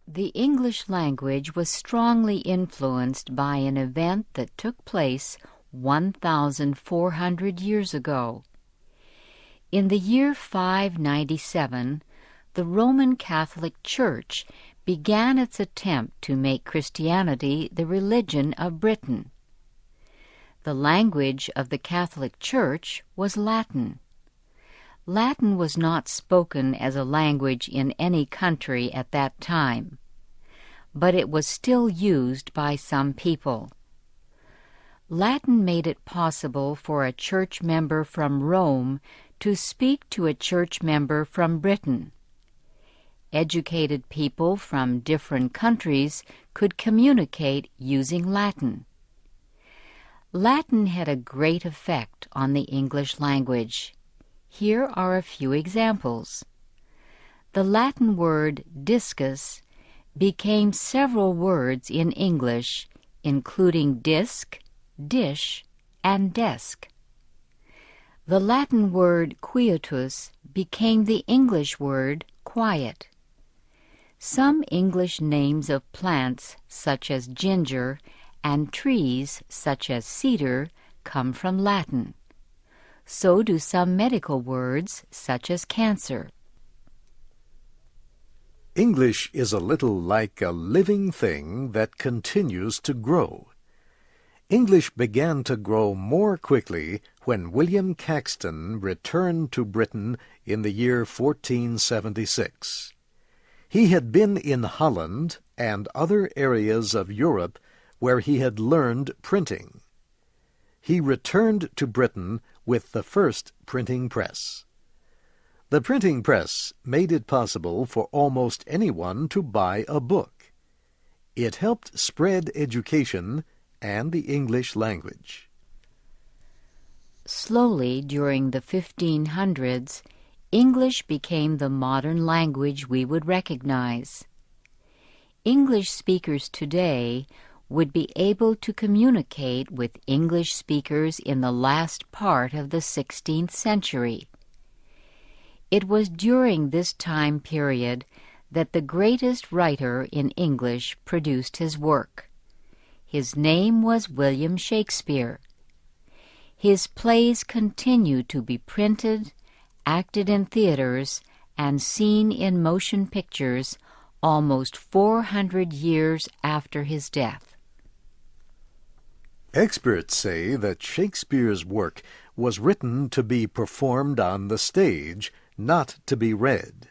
The English language was strongly influenced by an event that took place 1,400 years ago. In the year 597, the Roman Catholic Church began its attempt to make Christianity the religion of Britain. The language of the Catholic Church was Latin. Latin was not spoken as a language in any country at that time, but it was still used by some people. Latin made it possible for a church member from Rome to speak to a church member from Britain. Educated people from different countries could communicate using Latin. Latin had a great effect on the English language. Here are a few examples. The Latin word discus became several words in English, including disc, dish, and desk. The Latin word quietus became the English word quiet. Some English names of plants, such as ginger, and trees, such as cedar, come from Latin. So do some medical words, such as cancer. English is a little like a living thing that continues to grow. English began to grow more quickly when William Caxton returned to Britain in the year 1476. He had been in Holland and other areas of Europe where he had learned printing. He returned to Britain with the first printing press. The printing press made it possible for almost anyone to buy a book. It helped spread education and the English language. Slowly, during the 1500s, English became the modern language we would recognize. English speakers today would be able to communicate with English speakers in the last part of the 16th century. It was during this time period that the greatest writer in English produced his work. His name was William Shakespeare. His plays continue to be printed, acted in theaters, and seen in motion pictures almost 400 years after his death. Experts say that Shakespeare's work was written to be performed on the stage, not to be read.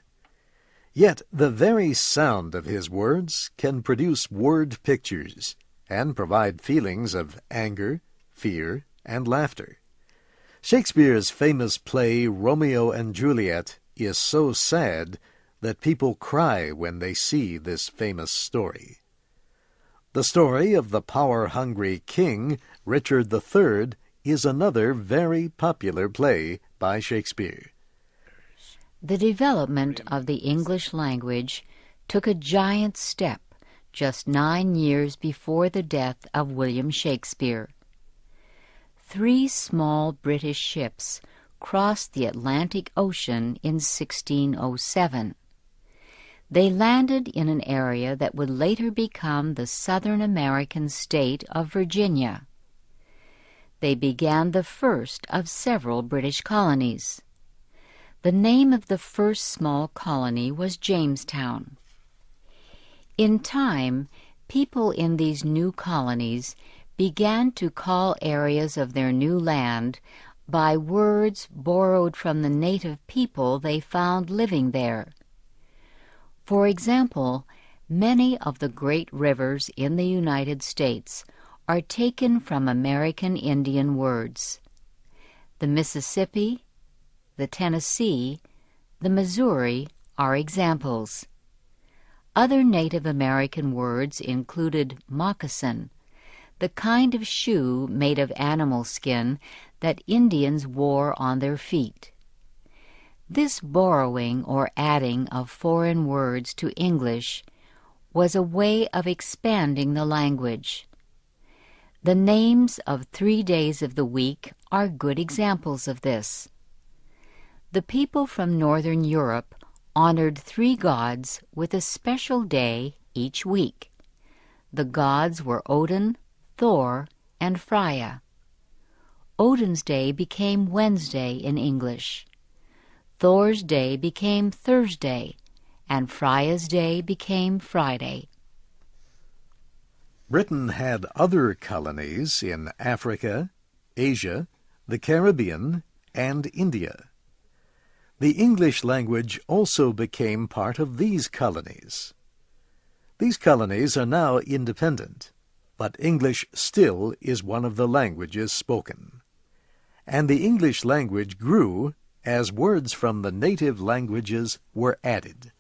Yet the very sound of his words can produce word pictures and provide feelings of anger, fear, and laughter. Shakespeare's famous play Romeo and Juliet is so sad that people cry when they see this famous story. The story of the power-hungry king, Richard III, is another very popular play by Shakespeare. The development of the English language took a giant step just 9 years before the death of William Shakespeare. 3 small British ships crossed the Atlantic Ocean in 1607. They landed in an area that would later become the Southern American state of Virginia. They began the first of several British colonies. The name of the first small colony was Jamestown. In time, people in these new colonies began to call areas of their new land by words borrowed from the native people they found living there. For example, many of the great rivers in the United States are taken from American Indian words. The Mississippi, the Tennessee, the Missouri are examples. Other Native American words included moccasin, the kind of shoe made of animal skin that Indians wore on their feet. This borrowing or adding of foreign words to English was a way of expanding the language. The names of 3 days of the week are good examples of this. The people from Northern Europe honored 3 gods with a special day each week. The gods were Odin, Thor, and Freya. Odin's day became Wednesday in English. Thor's day became Thursday, and Freya's day became Friday. Britain had other colonies in Africa, Asia, the Caribbean, and India. The English language also became part of these colonies. These colonies are now independent, but English still is one of the languages spoken. And the English language grew as words from the native languages were added.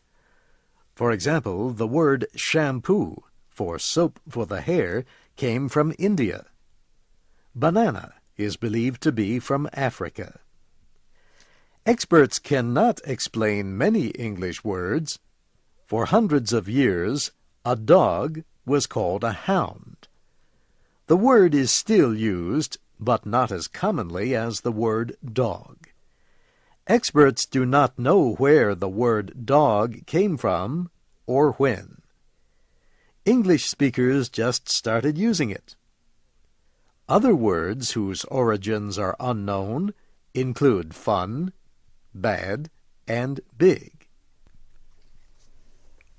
For example, the word shampoo for soap for the hair came from India. Banana is believed to be from Africa. Experts cannot explain many English words. For hundreds of years, a dog was called a hound. The word is still used, but not as commonly as the word dog. Experts do not know where the word dog came from or when. English speakers just started using it. Other words whose origins are unknown include fun, bad, and big.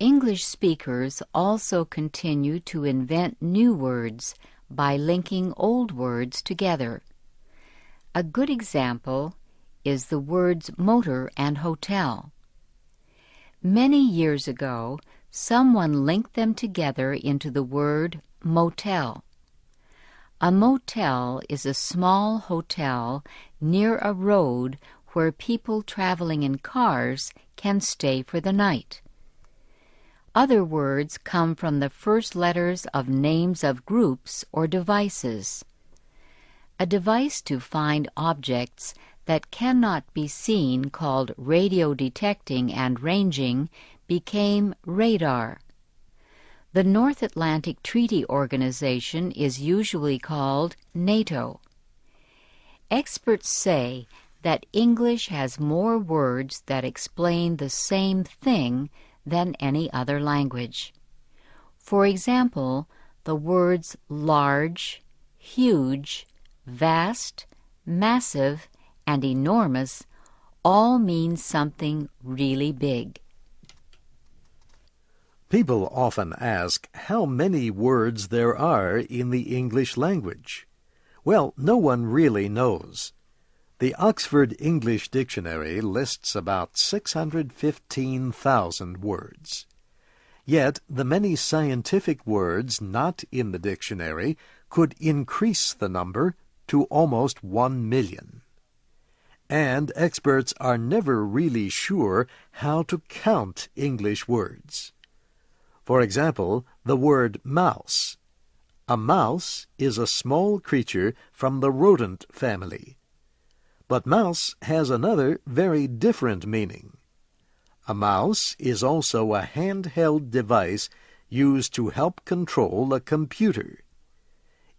English speakers also continue to invent new words by linking old words together. A good example is the words motor and hotel. Many years ago, someone linked them together into the word motel. A motel is a small hotel near a road where people traveling in cars can stay for the night. Other words come from the first letters of names of groups or devices. A device to find objects that cannot be seen, called radio detecting and ranging, became radar. The North Atlantic Treaty Organization is usually called NATO. Experts say that English has more words that explain the same thing than any other language. For example, the words large, huge, vast, massive, and enormous all mean something really big. People often ask how many words there are in the English language. Well, no one really knows. The Oxford English Dictionary lists about 615,000 words. Yet the many scientific words not in the dictionary could increase the number to almost 1 million. And experts are never really sure how to count English words. For example, the word mouse. A mouse is a small creature from the rodent family. But mouse has another very different meaning. A mouse is also a handheld device used to help control a computer.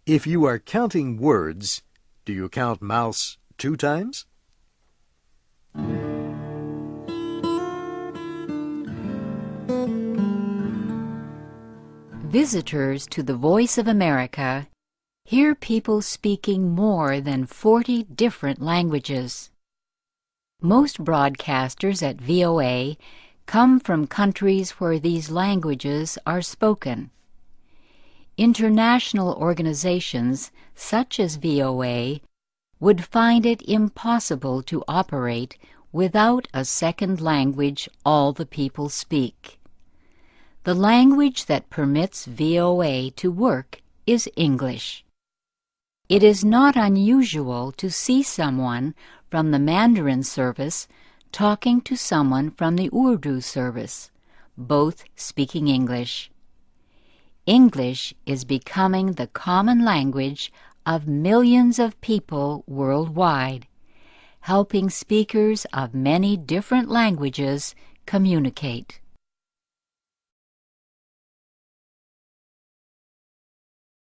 If you are counting words, do you count mouse 2 times? Visitors to the Voice of America hear people speaking more than 40 different languages. Most broadcasters at VOA come from countries where these languages are spoken. International organizations such as VOA would find it impossible to operate without a second language all the people speak. The language that permits VOA to work is English. It is not unusual to see someone from the Mandarin service talking to someone from the Urdu service, both speaking English. English is becoming the common language of millions of people worldwide, helping speakers of many different languages communicate.